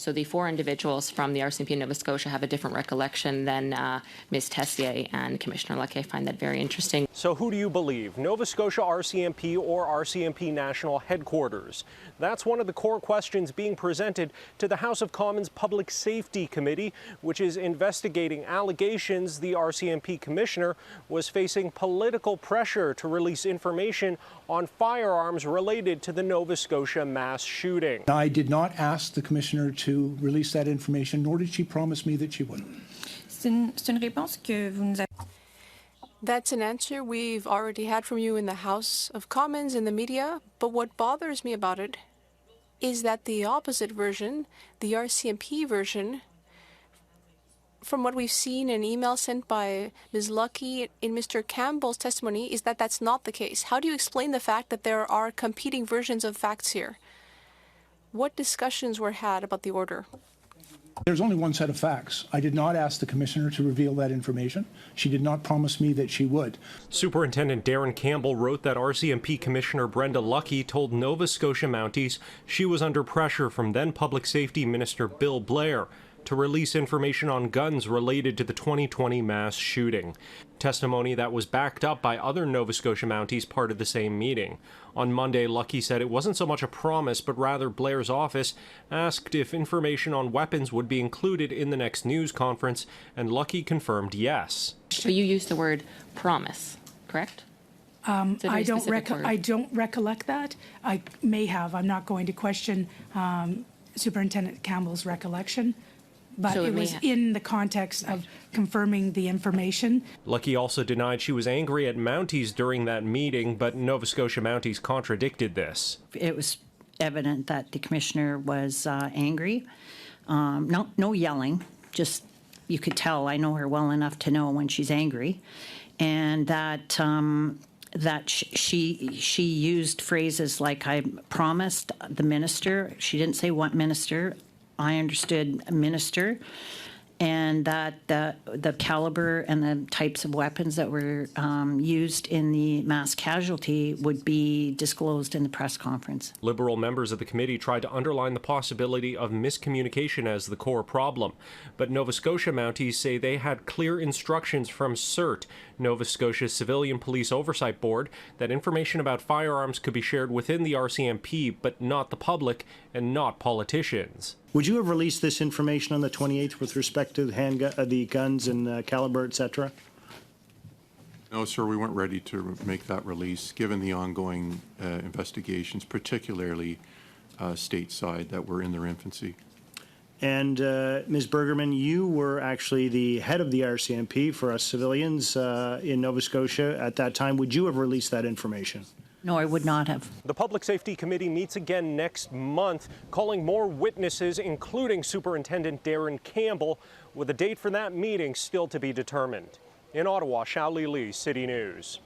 So the 4 individuals from the RCMP in Nova Scotia have a different recollection than Ms. Tessier and Commissioner Lucki. I find that very interesting. So who do you believe, Nova Scotia RCMP or RCMP National Headquarters? That's one of the core questions being presented to the House of Commons Public Safety Committee, which is investigating allegations the RCMP Commissioner was facing political pressure to release information on firearms related to the Nova Scotia mass shooting. I did not ask the Commissioner to release that information, nor did she promise me that she would. That's an answer we've already had from you in the House of Commons, in the media, but what bothers me about it is that the opposite version, the RCMP version, from what we've seen in email sent by Ms. Lucki in Mr. Campbell's testimony, is that that's not the case. How do you explain the fact that there are competing versions of facts here? What discussions were had about the order? There's only one set of facts. I did not ask the Commissioner to reveal that information. She did not promise me that she would. Superintendent Darren Campbell wrote that RCMP Commissioner Brenda Lucki told Nova Scotia Mounties she was under pressure from then Public Safety Minister Bill Blair to release information on guns related to the 2020 mass shooting. Testimony that was backed up by other Nova Scotia Mounties part of the same meeting. On Monday, Lucki said it wasn't so much a promise, but rather Blair's office asked if information on weapons would be included in the next news conference, and Lucki confirmed yes. So you used the word promise, correct? I don't recollect that. I may have. I'm not going to question Superintendent Campbell's recollection. But so it was in the context of confirming the information. Lucki also denied she was angry at Mounties during that meeting, but Nova Scotia Mounties contradicted this. It was evident that the Commissioner was angry. No yelling, just you could tell. I know her well enough to know when she's angry. And that she used phrases like, I promised the minister. She didn't say what minister. I understood minister, and that the caliber and the types of weapons that were used in the mass casualty would be disclosed in the press conference. Liberal members of the committee tried to underline the possibility of miscommunication as the core problem, but Nova Scotia Mounties say they had clear instructions from CERT, Nova Scotia Civilian Police Oversight Board, that information about firearms could be shared within the RCMP, but not the public and not politicians. Would you have released this information on the 28th with respect to the guns and caliber, etc.? No, sir, we weren't ready to make that release, given the ongoing investigations, particularly stateside, that were in their infancy. And Ms. Bergerman, you were actually the head of the RCMP for us civilians in Nova Scotia at that time. Would you have released that information? No, I would not have. The Public Safety Committee meets again next month, calling more witnesses, including Superintendent Darren Campbell, with a date for that meeting still to be determined. In Ottawa, Xiaoli Li, City News.